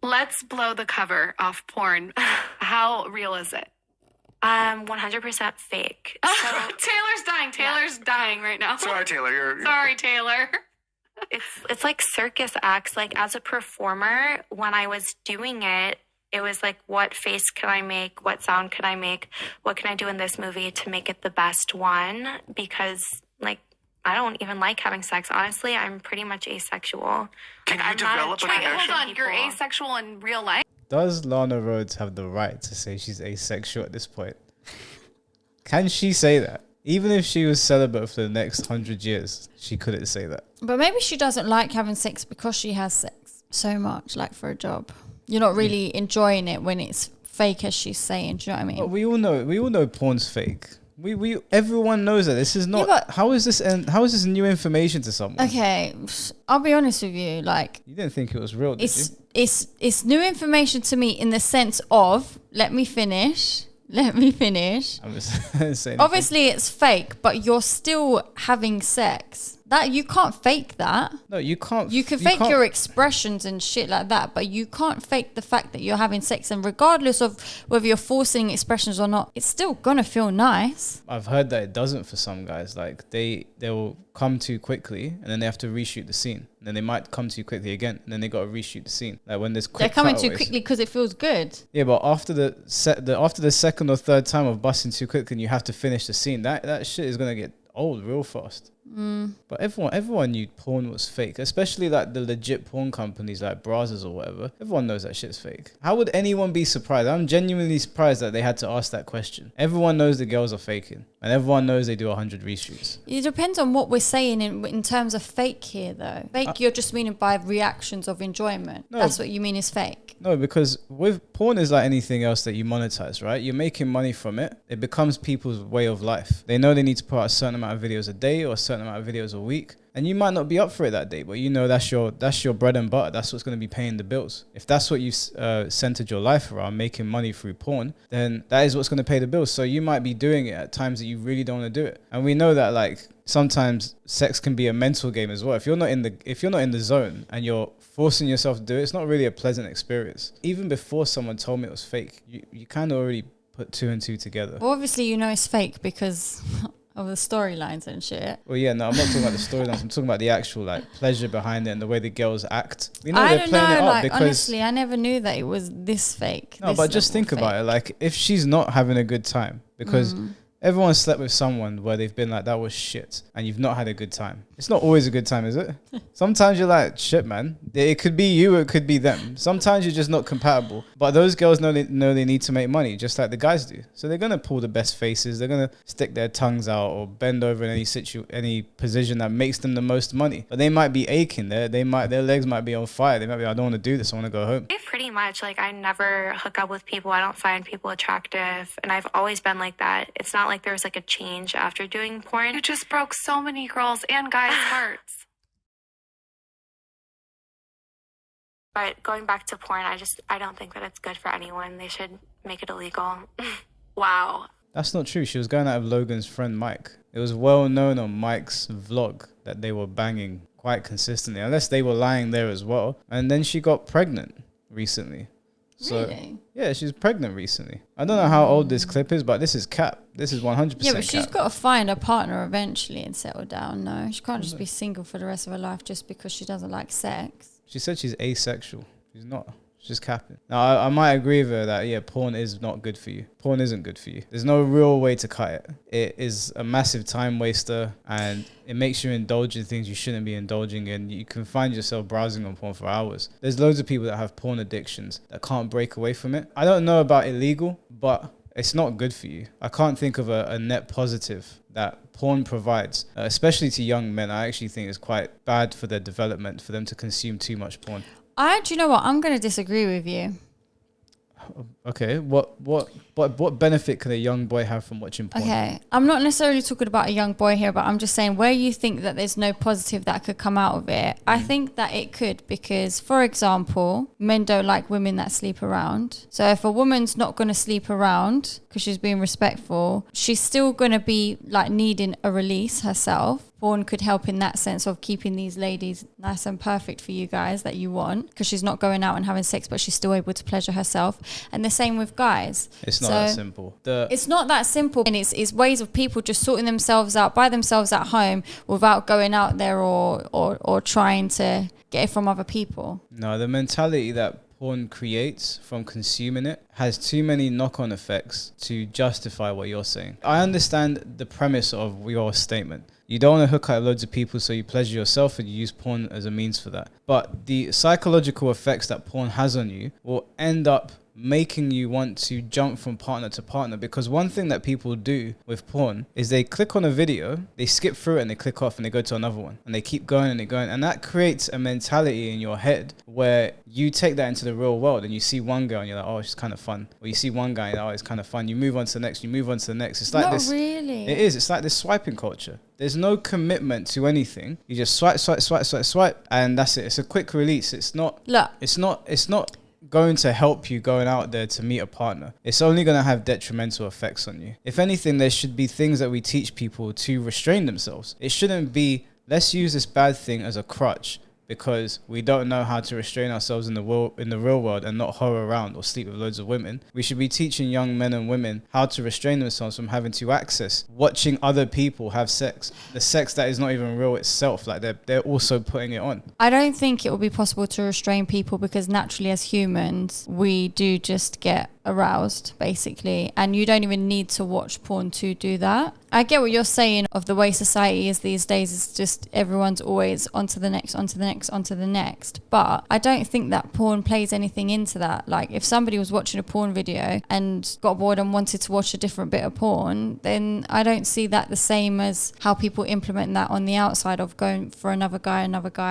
Let's blow the cover off porn. How real is it? 100% fake. So, Taylor's dying. Taylor's dying right now. Sorry, Taylor. Sorry, Taylor. it's like circus acts. Like as a performer, when I was doing it, it was like, what face can I make? What sound can I make? What can I do in this movie to make it the best one? Because like, I don't even like having sex. Honestly, I'm pretty much asexual. Can you develop a connection? Hold on, you're asexual in real life? Does Lana Rhoades have the right to say she's asexual at this point? Can she say that? Even if she was celibate for the next 100 years, she couldn't say that. But maybe she doesn't like having sex because she has sex so much, like for a job. You're not really enjoying it when it's fake, as she's saying. Do you know what I mean? But we all know porn's fake. Everyone knows that. This is not. Yeah, how is this new information to someone? Okay, I'll be honest with you. Like, you didn't think it was real, did you? It's new information to me in the sense of, let me finish. I'm just saying. Obviously, it's fake, but you're still having sex. That you can't fake that. No, you can't. You can fake your expressions and shit like that, but you can't fake the fact that you're having sex. And regardless of whether you're forcing expressions or not, it's still gonna feel nice. I've heard that it doesn't for some guys. Like they will come too quickly, and then they have to reshoot the scene. And then they might come too quickly again, and then they got to reshoot the scene. Like when there's quick they're coming cutaways. too quickly because it feels good. Yeah, but after the second or third time of busting too quick, and you have to finish the scene, that shit is gonna get old real fast. But everyone knew porn was fake, especially like the legit porn companies like Brazzers or whatever. Everyone knows that shit's fake. How would anyone be surprised? I'm genuinely surprised that they had to ask that question. Everyone knows the girls are faking, and everyone knows they do 100 reshoots. It depends on what we're saying in terms of fake here, though. Fake, you're just meaning by reactions of enjoyment. No, that's what you mean is fake. No, because with porn is like anything else that you monetize, right? You're making money from it. It becomes people's way of life. They know they need to put out a certain amount of videos a day or a certain amount of videos a week, and you might not be up for it that day, but you know that's your bread and butter. That's what's going to be paying the bills. If that's what you've centered your life around, making money through porn, then that is what's going to pay the bills. So you might be doing it at times that you really don't want to do it, and we know that like sometimes sex can be a mental game as well. If you're not in the zone and you're forcing yourself to do it, it's not really a pleasant experience. Even before someone told me it was fake, you kind of already put two and two together. Well, obviously you know it's fake because of the storylines and shit. Well, yeah, no, I'm not talking about the storylines. I'm talking about the actual like pleasure behind it and the way the girls act. We know they're playing it up because honestly, I never knew that it was this fake. No, but just think about it. Like, if she's not having a good time because everyone slept with someone where they've been like, that was shit, and you've not had a good time. It's not always a good time, is it? Sometimes you're like, shit, man. It could be you, it could be them. Sometimes you're just not compatible. But those girls know they need to make money, just like the guys do. So they're gonna pull the best faces. They're gonna stick their tongues out or bend over in any position that makes them the most money. But they might be aching. Their legs might be on fire. They might be, I don't want to do this. I want to go home. Pretty much, like, I never hook up with people. I don't find people attractive, and I've always been like that. It's not like there was like a change after doing porn. You just broke so many girls and guys' hearts. But going back to porn, I don't think that it's good for anyone. They should make it illegal. Wow. That's not true. She was going out with Logan's friend Mike. It was well known on Mike's vlog that they were banging quite consistently, unless they were lying there as well. And then she got pregnant recently. So, really? Yeah, she's pregnant recently. I don't know how old this clip is, but this is cap. This is 100% Yeah, but she's cap. got to find a partner eventually and settle down. No, she can't just be single for the rest of her life just because she doesn't like sex. She said she's asexual. She's not. She's just capping. Now, I might agree with her that, yeah, porn is not good for you. Porn isn't good for you. There's no real way to cut it. It is a massive time waster, and it makes you indulge in things you shouldn't be indulging in. You can find yourself browsing on porn for hours. There's loads of people that have porn addictions that can't break away from it. I don't know about illegal, but it's not good for you. I can't think of a net positive that porn provides, especially to young men. I actually think it's quite bad for their development for them to consume too much porn. Do you know what? I'm going to disagree with you. Okay, what benefit can a young boy have from watching porn? Okay, I'm not necessarily talking about a young boy here, but I'm just saying where you think that there's no positive that could come out of it. I think that it could because, for example, men don't like women that sleep around. So if a woman's not going to sleep around because she's being respectful, she's still going to be like needing a release herself. porn could help in that sense of keeping these ladies nice and perfect for you guys that you want, because she's not going out and having sex, but she's still able to pleasure herself. And the same with guys. It's not that simple. It's not that simple, and it's ways of people just sorting themselves out by themselves at home without going out there or trying to get it from other people. No, the mentality that porn creates from consuming it has too many knock-on effects to justify what you're saying. I understand the premise of your statement. You don't want to hook up loads of people, so you pleasure yourself and you use porn as a means for that. But the psychological effects that porn has on you will end up making you want to jump from partner to partner, because one thing that people do with porn is they click on a video, they skip through it and they click off and they go to another one and they keep going and they're going, and that creates a mentality in your head where you take that into the real world and you see one girl and you're like, oh, it's kind of fun, or you see one guy and oh, it's kind of fun, you move on to the next, you move on to the next. It's like this. Really, it is, it's like this swiping culture. There's no commitment to anything. You just swipe, and that's it. It's a quick release. It's not going to help you going out there to meet a partner. It's only going to have detrimental effects on you. If anything, there should be things that we teach people to restrain themselves. It shouldn't be, let's use this bad thing as a crutch because we don't know how to restrain ourselves in the real world and not whore around or sleep with loads of women. We should be teaching young men and women how to restrain themselves from having to access watching other people have sex, the sex that is not even real itself. Like they're also putting it on. I don't think it will be possible to restrain people, because naturally as humans we do just get aroused basically, and you don't even need to watch porn to do that. I get what you're saying of the way society is these days. It's just everyone's always onto the next, but I don't think that porn plays anything into that. Like if somebody was watching a porn video and got bored and wanted to watch a different bit of porn, then I don't see that the same as how people implement that on the outside of going for another guy,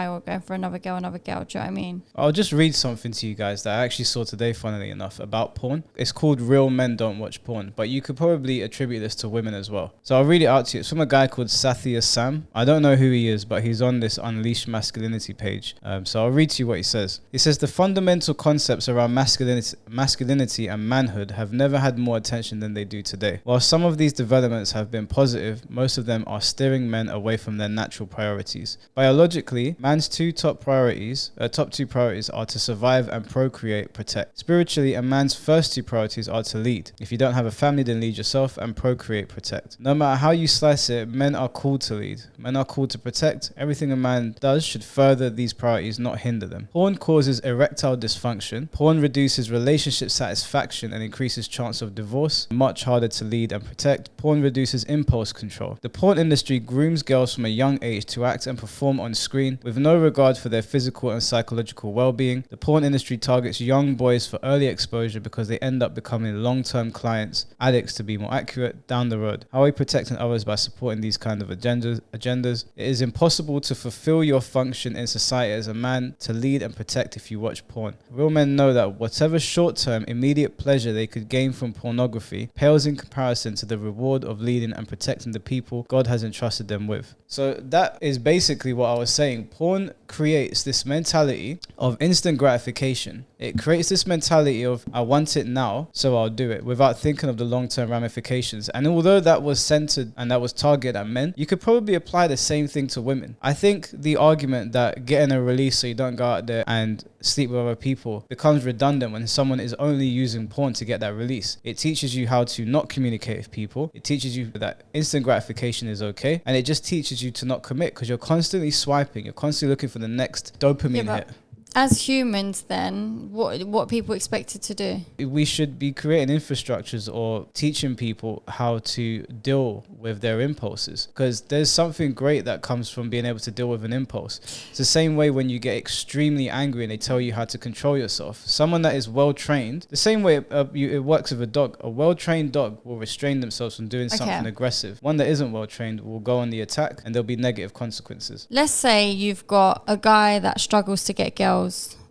or going for another girl. Do you know what I mean? I'll just read something to you guys that I actually saw today, funnily enough, about porn. It's called Real Men Don't Watch Porn, but you could probably attribute this to women as well. So I'll read it out to you. It's from a guy called Sathya Sam. I don't know who he is, but he's on this Unleash Masculinity page. So I'll read to you what he says. He says, the fundamental concepts around masculinity and manhood have never had more attention than they do today. While some of these developments have been positive, most of them are steering men away from their natural priorities. Biologically, man's two top two priorities are to survive and procreate, protect. Spiritually, a man's first two priorities are to lead. If you don't have a family, then lead yourself, and procreate, protect. No matter how you slice it, men are called to lead. Men are called to protect. Everything a man does should further these priorities, not hinder them. Porn causes erectile dysfunction. Porn reduces relationship satisfaction and increases chance of divorce. Much harder to lead and protect. Porn reduces impulse control. The porn industry grooms girls from a young age to act and perform on screen with no regard for their physical and psychological well-being. The porn industry targets young boys for early exposure because they end up becoming long-term clients, addicts to be more accurate, down the road. How are we protecting others by supporting these kind of agendas? It is impossible to fulfill your function in society as a man to lead and protect if you watch porn. Real men know that whatever short-term, immediate pleasure they could gain from pornography pales in comparison to the reward of leading and protecting the people God has entrusted them with. So that is basically what I was saying. Porn creates this mentality of instant gratification. It creates this mentality of, I want it now, so I'll do it, without thinking of the long-term ramifications. And although that was centered and that was targeted at men, you could probably apply the same thing to women. I think the argument that getting a release so you don't go out there and sleep with other people becomes redundant when someone is only using porn to get that release. It teaches you how to not communicate with people. It teaches you that instant gratification is okay. And it just teaches you to not commit because you're constantly swiping. You're constantly looking for the next dopamine hit. As humans then, what people expected to do? We should be creating infrastructures or teaching people how to deal with their impulses, because there's something great that comes from being able to deal with an impulse. It's the same way when you get extremely angry and they tell you how to control yourself. Someone that is well trained, the same way it works with a dog. A well-trained dog will restrain themselves from doing something aggressive. One that isn't well trained will go on the attack and there'll be negative consequences. Let's say you've got a guy that struggles to get girls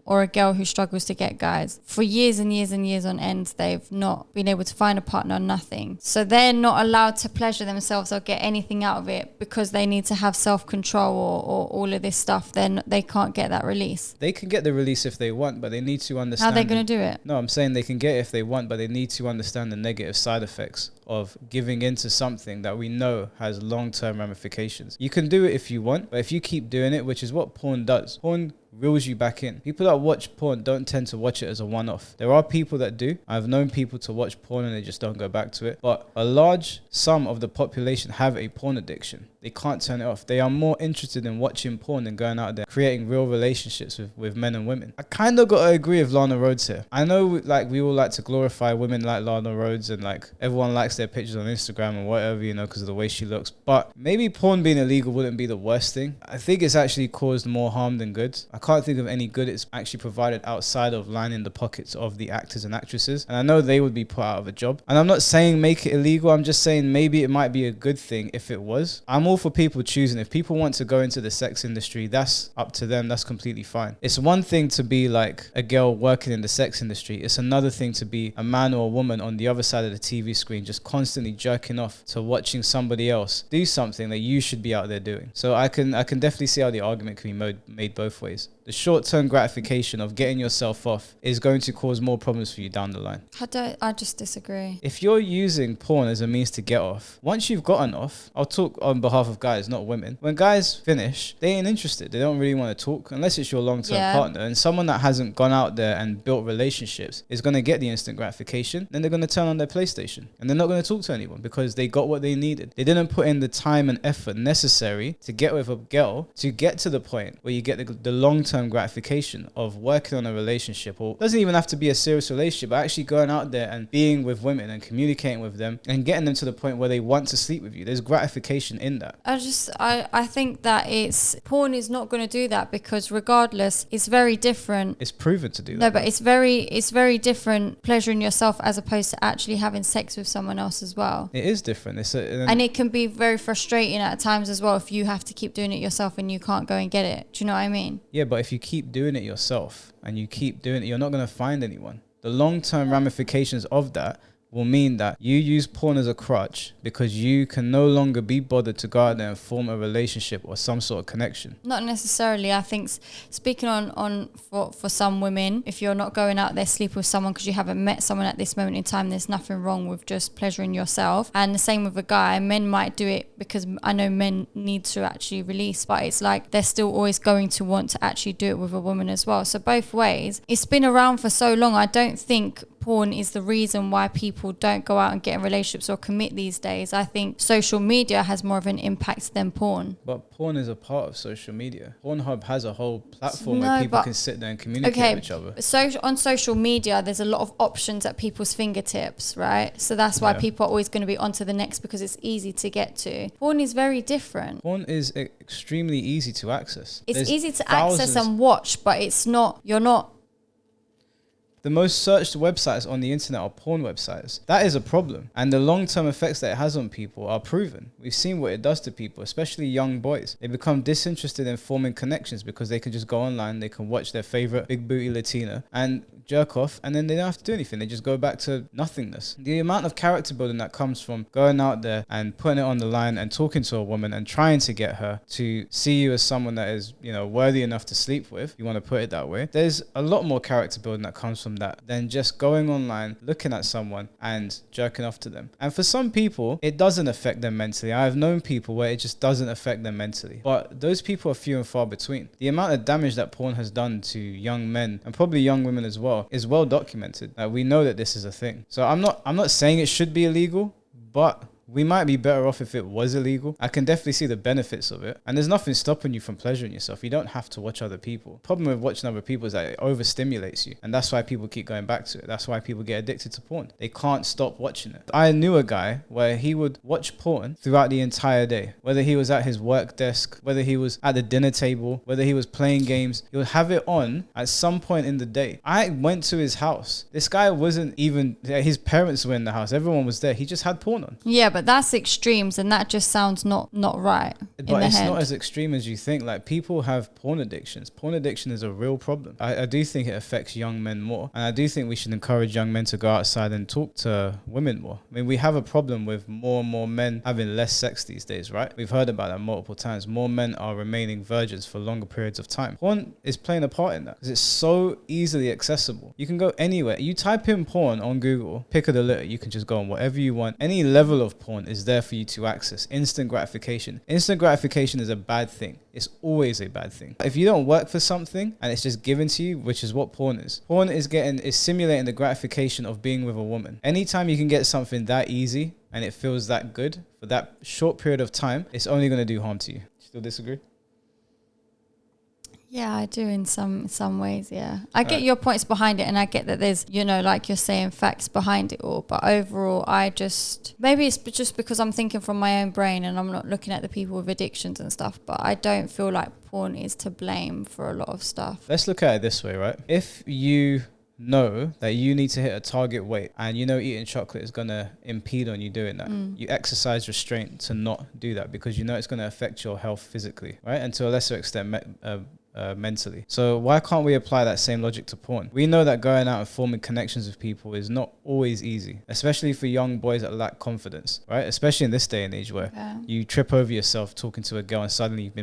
or a girl who struggles to get guys, for years and years and years on end, they've not been able to find a partner, nothing. So they're not allowed to pleasure themselves or get anything out of it because they need to have self-control or all of this stuff. Then they can't get that release. They can get the release if they want, but they need to understand. How are they going to do it? No, I'm saying they can get it if they want, but they need to understand the negative side effects of giving into something that we know has long-term ramifications. You can do it if you want, but if you keep doing it, which is what porn does, porn reels you back in. People that watch porn don't tend to watch it as a one-off. There are people that do. I've known people to watch porn and they just don't go back to it. But a large sum of the population have a porn addiction. They can't turn it off. They are more interested in watching porn than going out there creating real relationships with men and women. I kind of got to agree with Lana Rhoades here. I know like we all like to glorify women like Lana Rhoades and like everyone likes their pictures on Instagram and whatever, you know, because of the way she looks. But maybe porn being illegal wouldn't be the worst thing. I think it's actually caused more harm than good. I can't think of any good it's actually provided outside of lining the pockets of the actors and actresses. And I know they would be put out of a job. And I'm not saying make it illegal. I'm just saying maybe it might be a good thing if it was. I'm all for people choosing. If people want to go into the sex industry, that's up to them. That's completely fine. It's one thing to be like a girl working in the sex industry. It's another thing to be a man or a woman on the other side of the TV screen, just constantly jerking off to watching somebody else do something that you should be out there doing. So I can definitely see how the argument can be made both ways. The short-term gratification of getting yourself off is going to cause more problems for you down the line. I just disagree. If you're using porn as a means to get off, once you've gotten off, I'll talk on behalf of guys, not women. When guys finish, they ain't interested. They don't really want to talk unless it's your long-term partner. And someone that hasn't gone out there and built relationships is going to get the instant gratification. Then they're going to turn on their PlayStation and they're not going to talk to anyone because they got what they needed. They didn't put in the time and effort necessary to get with a girl to get to the point where you get the long-term gratification of working on a relationship, or it doesn't even have to be a serious relationship, but actually going out there and being with women and communicating with them and getting them to the point where they want to sleep with you. There's gratification in that. I think that porn is not going to do that because regardless, it's very different. It's proven to do that. No, but it's very different pleasuring yourself as opposed to actually having sex with someone else as well. It is different. And it can be very frustrating at times as well if you have to keep doing it yourself and you can't go and get it. Do you know what I mean? Yeah, but if you keep doing it yourself and you keep doing it, you're not going to find anyone. The long-term ramifications of that will mean that you use porn as a crutch because you can no longer be bothered to go out there and form a relationship or some sort of connection. Not necessarily. I think speaking for some women, if you're not going out there sleeping with someone because you haven't met someone at this moment in time, there's nothing wrong with just pleasuring yourself. And the same with a guy. Men might do it because I know men need to actually release, but it's like they're still always going to want to actually do it with a woman as well. So both ways. It's been around for so long. I don't think porn is the reason why people don't go out and get in relationships or commit these days. I think social media has more of an impact than porn. But porn is a part of social media. Pornhub has a whole platform where people can sit there and communicate with each other. So on social media, there's a lot of options at people's fingertips, right? So that's why people are always going to be on to the next because it's easy to get to. Porn is very different. Porn is extremely easy to access. It's easy to access and watch, but you're not. The most searched websites on the internet are porn websites. That is a problem. And the long-term effects that it has on people are proven. We've seen what it does to people, especially young boys. They become disinterested in forming connections because they can just go online, they can watch their favorite big booty Latina and jerk off, and then they don't have to do anything. They just go back to nothingness. The amount of character building that comes from going out there and putting it on the line and talking to a woman and trying to get her to see you as someone that is, you know, worthy enough to sleep with, if you want to put it that way. There's a lot more character building that comes from that than just going online, looking at someone and jerking off to them. And for some people, it doesn't affect them mentally. I've known people where it just doesn't affect them mentally. But those people are few and far between. The amount of damage that porn has done to young men and probably young women as well is well documented. We know that this is a thing. So I'm not saying it should be illegal, but we might be better off if it was illegal. I can definitely see the benefits of it. And there's nothing stopping you from pleasuring yourself. You don't have to watch other people. The problem with watching other people is that it overstimulates you. And that's why people keep going back to it. That's why people get addicted to porn. They can't stop watching it. I knew a guy where he would watch porn throughout the entire day. Whether he was at his work desk, whether he was at the dinner table, whether he was playing games, he would have it on at some point in the day. I went to his house. This guy wasn't even, his parents were in the house. Everyone was there. He just had porn on. Yeah, but but that's extremes, and that just sounds not right in But the it's head. not as extreme as you think. Like, people have porn addictions. Porn addiction is a real problem. I do think it affects young men more. And I do think we should encourage young men to go outside and talk to women more. I mean, we have a problem with more and more men having less sex these days, right? We've heard about that multiple times. More men are remaining virgins for longer periods of time. Porn is playing a part in that because it's so easily accessible. You can go anywhere. You type in porn on Google, pick of the litter, you can just go on whatever you want. Any level of porn is there for you to access. Instant gratification. Instant gratification is a bad thing. It's always a bad thing. If you don't work for something and it's just given to you, which is what porn is. Porn is simulating the gratification of being with a woman. Anytime you can get something that easy and it feels that good for that short period of time, it's only going to do harm to you. Still disagree? Yeah, I do in some ways, yeah. I get your points behind it, and I get that there's, you know, like you're saying, facts behind it all. But overall, maybe it's just because I'm thinking from my own brain and I'm not looking at the people with addictions and stuff, but I don't feel like porn is to blame for a lot of stuff. Let's look at it this way, right? If you know that you need to hit a target weight and you know eating chocolate is going to impede on you doing that, you exercise restraint to not do that because you know it's going to affect your health physically, right? And to a lesser extent, mentally. So why can't we apply that same logic to porn? We know that going out and forming connections with people is not always easy, especially for young boys that lack confidence, right? Especially in this day and age where you trip over yourself talking to a girl and suddenly you've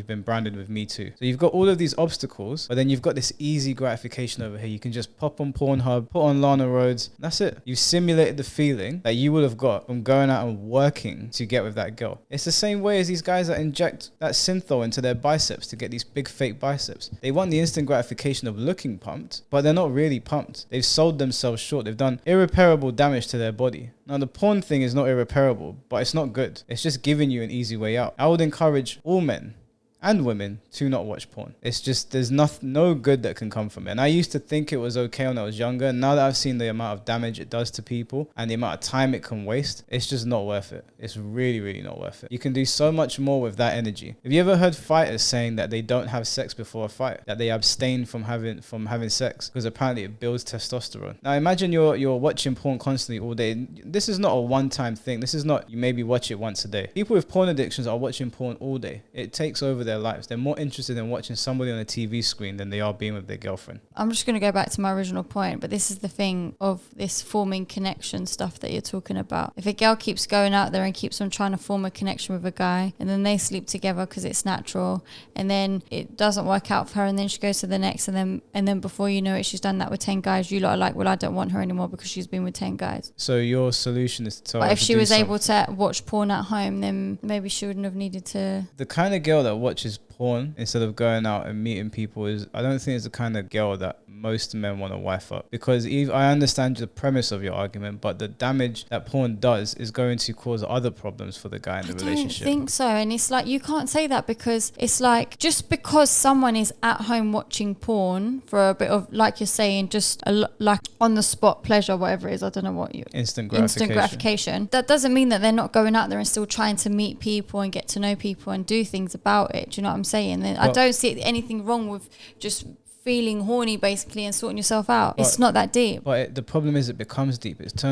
been branded with Me Too. So you've got all of these obstacles, but then you've got this easy gratification over here. You can just pop on Pornhub, put on Lana Rhoades. That's it. You simulated the feeling that you would have got from going out and working to get with that girl. It's the same way as these guys that inject that synthol into their biceps to get these big fake biceps. They want the instant gratification of looking pumped, but they're not really pumped. They've sold themselves short. They've done irreparable damage to their body. Now, the porn thing is not irreparable, but it's not good. It's just giving you an easy way out. I would encourage all men and women to not watch porn. It's just, there's no good that can come from it. And I used to think it was okay when I was younger. And now that I've seen the amount of damage it does to people and the amount of time it can waste, it's just not worth it. It's really, really not worth it. You can do so much more with that energy. Have you ever heard fighters saying that they don't have sex before a fight, that they abstain from having sex because apparently it builds testosterone? Now imagine you're watching porn constantly all day. This is not a one-time thing. This is not, you maybe watch it once a day. People with porn addictions are watching porn all day. It takes over their lives. They're more interested in watching somebody on a TV screen than they are being with their girlfriend. I'm just going to go back to my original point, but this is the thing of this forming connection stuff that you're talking about. If a girl keeps going out there and keeps on trying to form a connection with a guy, and then they sleep together because it's natural, and then it doesn't work out for her, and then she goes to the next, and then before you know it, she's done that with 10 guys. You lot are like, well, I don't want her anymore because she's been with 10 guys. So your solution is to tell her But if to she do was something. able to watch porn at home, then maybe she wouldn't have needed to. The kind of girl that watches porn instead of going out and meeting people I don't think it's the kind of girl that most men want to wife up. Because I understand the premise of your argument, but the damage that porn does is going to cause other problems for the guy in the relationship. I don't think so. And it's like, you can't say that, because it's like, just because someone is at home watching porn for a bit of, like you're saying, just like on the spot pleasure, whatever it is, I don't know what you... Instant gratification. That doesn't mean that they're not going out there and still trying to meet people and get to know people and do things about it. Do you know what I'm saying? Then I don't see anything wrong with just feeling horny basically and sorting yourself out. It's not that deep. But the problem is it becomes deep. It's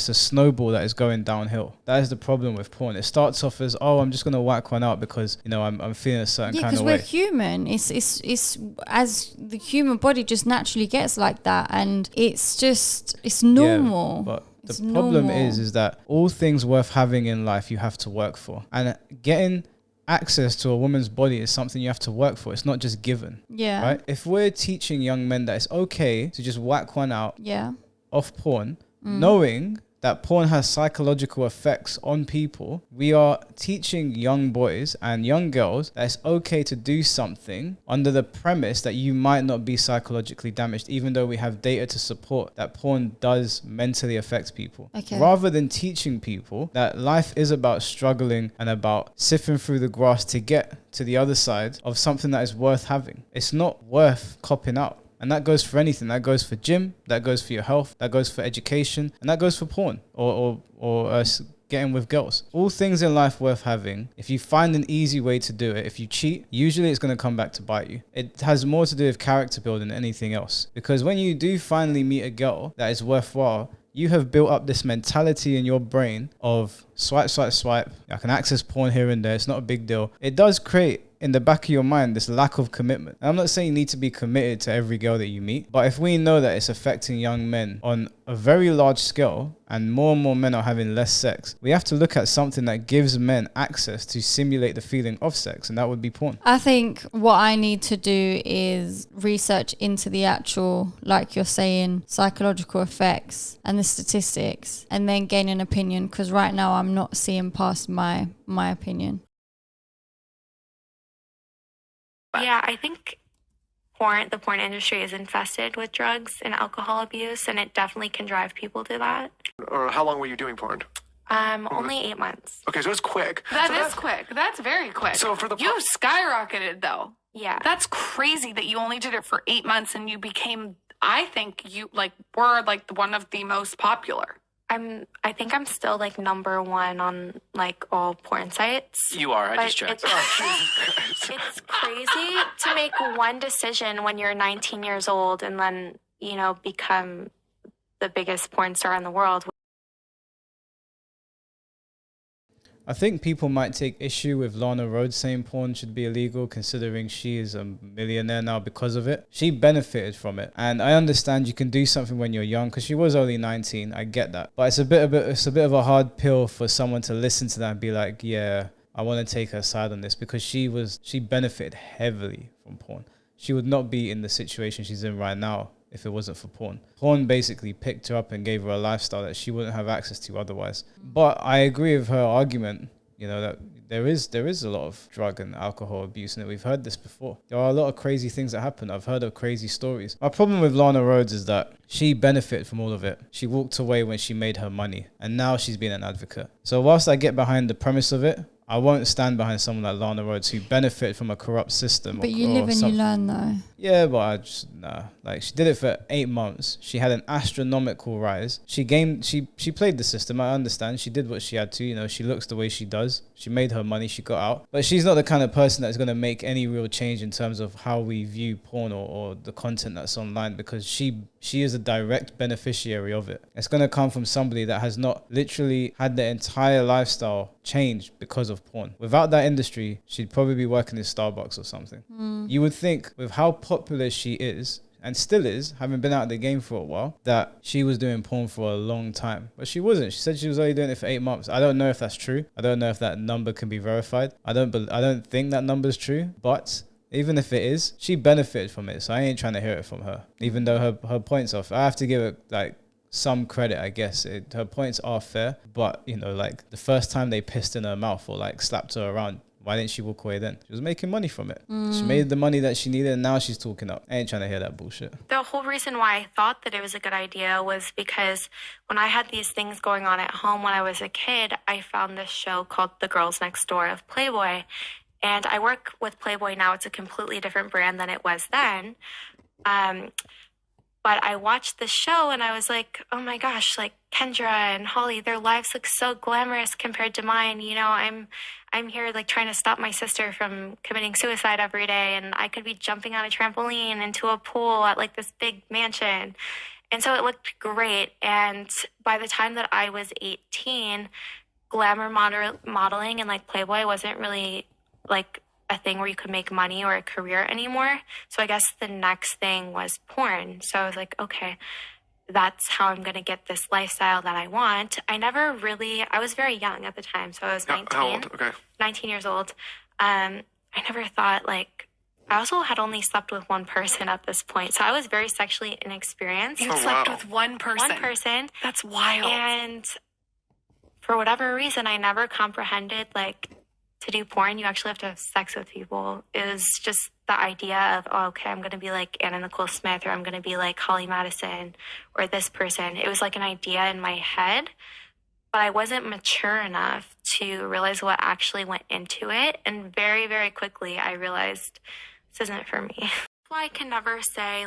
a snowball that is going downhill. That is the problem with porn. It starts off as, oh, I'm just going to whack one out because, you know, I'm feeling a certain kind of way. Yeah, because we're human. It's as the human body just naturally gets like that, and it's normal. Yeah, but the problem is that all things worth having in life you have to work for. And getting access to a woman's body is something you have to work for. It's not just given. Yeah. Right? If we're teaching young men that it's okay to just whack one out off porn, knowing that porn has psychological effects on people, we are teaching young boys and young girls that it's okay to do something under the premise that you might not be psychologically damaged, even though we have data to support that porn does mentally affect people. Okay. Rather than teaching people that life is about struggling and about sifting through the grass to get to the other side of something that is worth having. It's not worth copping out. And that goes for anything. That goes for gym, that goes for your health, that goes for education, and that goes for porn or getting with girls. All things in life worth having. If you find an easy way to do it, if you cheat, usually it's going to come back to bite you. It has more to do with character building than anything else. Because when you do finally meet a girl that is worthwhile, you have built up this mentality in your brain of swipe, swipe, swipe. I can access porn here and there. It's not a big deal. It does create in the back of your mind this lack of commitment. And I'm not saying you need to be committed to every girl that you meet, but if we know that it's affecting young men on a very large scale and more men are having less sex, we have to look at something that gives men access to simulate the feeling of sex, and that would be porn. I think what I need to do is research into the actual, like you're saying, psychological effects and the statistics, and then gain an opinion, because right now I'm not seeing past my opinion. Yeah, I think the porn industry is infested with drugs and alcohol abuse, and it definitely can drive people to that. Or how long were you doing porn? Only 8 months. Okay, so it's quick. That's quick. That's very quick. So for the you skyrocketed though. Yeah. That's crazy that you only did it for 8 months and you became. I think you were one of the most popular. I think I'm still number one on all porn sites. You are. I just checked. It's crazy to make one decision when you're 19 years old and then, become the biggest porn star in the world. I think people might take issue with Lana Rhoades saying porn should be illegal, considering she is a millionaire now because of it. She benefited from it, and I understand you can do something when you're young, because she was only 19. I get that, but it's a bit of a hard pill for someone to listen to that and be like, yeah, I want to take her side on this, because she benefited heavily from porn. She would not be in the situation she's in right now if it wasn't for porn. Porn basically picked her up and gave her a lifestyle that she wouldn't have access to otherwise. But I agree with her argument, that there is a lot of drug and alcohol abuse, and we've heard this before. There are a lot of crazy things that happen. I've heard of crazy stories. My problem with Lana Rhoades is that she benefited from all of it. She walked away when she made her money, and now she's been an advocate. So whilst I get behind the premise of it, I won't stand behind someone like Lana Rhoades who benefit from a corrupt system. But you live and you learn, though. Yeah, but she did it for 8 months. She had an astronomical rise. She played the system. I understand. She did what she had to. She looks the way she does. She made her money. She got out. But she's not the kind of person that's going to make any real change in terms of how we view porn or the content that's online, because she is a direct beneficiary of it. It's going to come from somebody that has not literally had their entire lifestyle changed because of porn. Without that industry, she'd probably be working in Starbucks or something. You would think, with how popular she is, and still is, having been out of the game for a while, that she was doing porn for a long time. But she wasn't. She said she was only doing it for 8 months. I don't know if that's true. I don't know if that number can be verified. I don't think that number's true. But even if it is, she benefited from it. So I ain't trying to hear it from her. Even though her points are, I have to give it some credit, I guess. Her points are fair. But the first time they pissed in her mouth or slapped her around, why didn't she walk away then? She was making money from it. She made the money that she needed, and now she's talking up. I ain't trying to hear that bullshit. The whole reason why I thought that it was a good idea was because when I had these things going on at home when I was a kid, I found this show called The Girls Next Door of Playboy. And I work with Playboy now. It's a completely different brand than it was then. But I watched the show and I was like, oh my gosh, Kendra and Holly, their lives look so glamorous compared to mine. I'm here trying to stop my sister from committing suicide every day, and I could be jumping on a trampoline into a pool at this big mansion. And so it looked great. And by the time that I was 18, glamour modeling and Playboy wasn't really a thing where you could make money or a career anymore. So I guess the next thing was porn. So I was like, okay, that's how I'm going to get this lifestyle that I want. I was very young at the time. So I was 19. How old? Okay. 19 years old. I never thought I also had only slept with one person at this point. So I was very sexually inexperienced. You slept with one person? One person. That's wild. And for whatever reason, I never comprehended to do porn, you actually have to have sex with people. It was just the idea of, oh, okay, I'm going to be like Anna Nicole Smith, or I'm going to be like Holly Madison, or this person. It was an idea in my head, but I wasn't mature enough to realize what actually went into it. And very, very quickly, I realized this isn't for me. I can never say,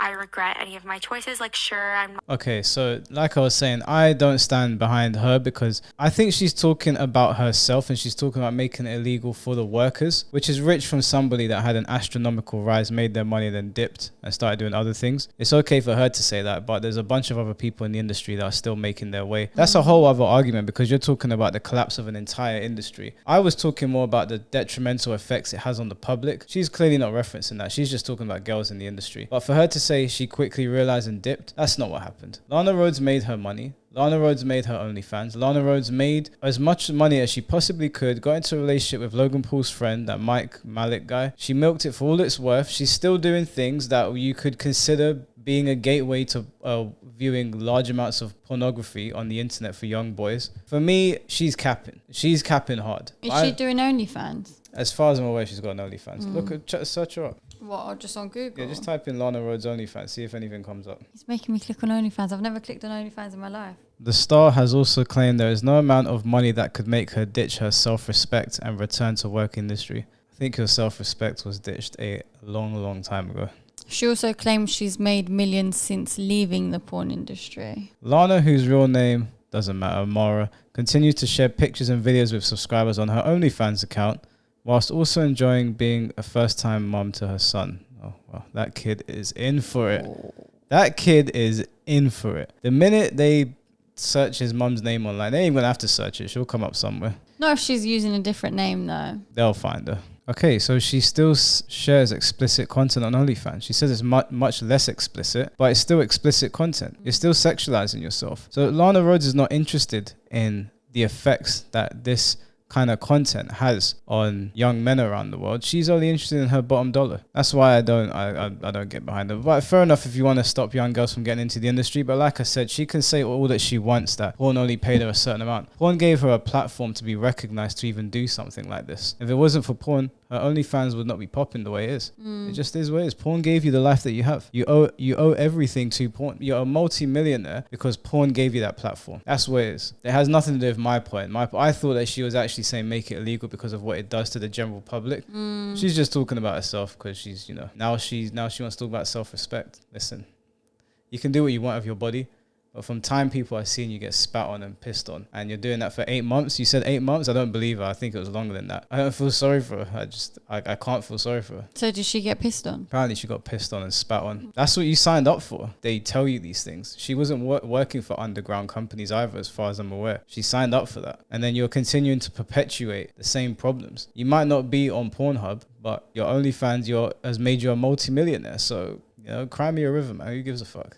I regret any of my choices. Like, sure, I'm not. Okay, so like I was saying, I don't stand behind her because I think she's talking about herself and she's talking about making it illegal for the workers, which is rich from somebody that had an astronomical rise, made their money, then dipped and started doing other things. It's okay for her to say that, but there's a bunch of other people in the industry that are still making their way. That's a whole other argument because you're talking about the collapse of an entire industry. I was talking more about the detrimental effects it has on the public. She's clearly not referencing that. She's just talking about girls in the industry. But for her to say she quickly realized and dipped, that's not what happened. Lana Rhoades made her money. Lana Rhoades made her OnlyFans. Lana Rhoades made as much money as she possibly could, got into a relationship with Logan Paul's friend, that Mike Malik guy. She milked it for all it's worth. She's still doing things that you could consider being a gateway to viewing large amounts of pornography on the internet for young boys. For me, she's capping. She's capping hard. Is she doing OnlyFans? As far as I'm aware, she's got an OnlyFans. Look at, search her up. What, or just on Google? Yeah, just type in Lana Rhoades OnlyFans, see if anything comes up. It's making me click on OnlyFans. I've never clicked on OnlyFans in my life. The star has also claimed there is no amount of money that could make her ditch her self-respect and return to work industry. I think her self-respect was ditched a long, long time ago. She also claims she's made millions since leaving the porn industry. Lana, whose real name doesn't matter, Mara, continues to share pictures and videos with subscribers on her OnlyFans account, whilst also enjoying being a first-time mum to her son. Oh, well, that kid is in for it. That kid is in for it. The minute they search his mum's name online, they ain't going to have to search it. She'll come up somewhere. Not if she's using a different name, though. They'll find her. Okay, so she still shares explicit content on OnlyFans. She says it's much less explicit, but it's still explicit content. You're still sexualizing yourself. So Lana Rhoades is not interested in the effects that this kind of content has on young men around the world. She's only interested in her bottom dollar. That's why I don't get behind her. But fair enough if you want to stop young girls from getting into the industry. But like I said, she can say all that she wants, that porn only paid her a certain amount. Porn gave her a platform to be recognized to even do something like this. If it wasn't for porn, her OnlyFans would not be popping the way it is. It just is what it is. Porn gave you the life that you have. You owe everything to porn. You're a multi-millionaire because porn gave you that platform. That's what it is. It has nothing to do with my point. I thought that she was actually saying make it illegal because of what it does to the general public. She's just talking about herself because she's, now she wants to talk about self-respect. Listen, you can do what you want with your body. But from time people are seeing you get spat on and pissed on, and you're doing that for 8 months. You said 8 months? I don't believe her. I think it was longer than that. I don't feel sorry for her. I can't feel sorry for her. So did she get pissed on? Apparently she got pissed on and spat on. That's what you signed up for. They tell you these things. She wasn't working for underground companies either, as far as I'm aware. She signed up for that. And then you're continuing to perpetuate the same problems. You might not be on Pornhub, but your OnlyFans has made you a multi-millionaire. So, cry me a river, man. Who gives a fuck?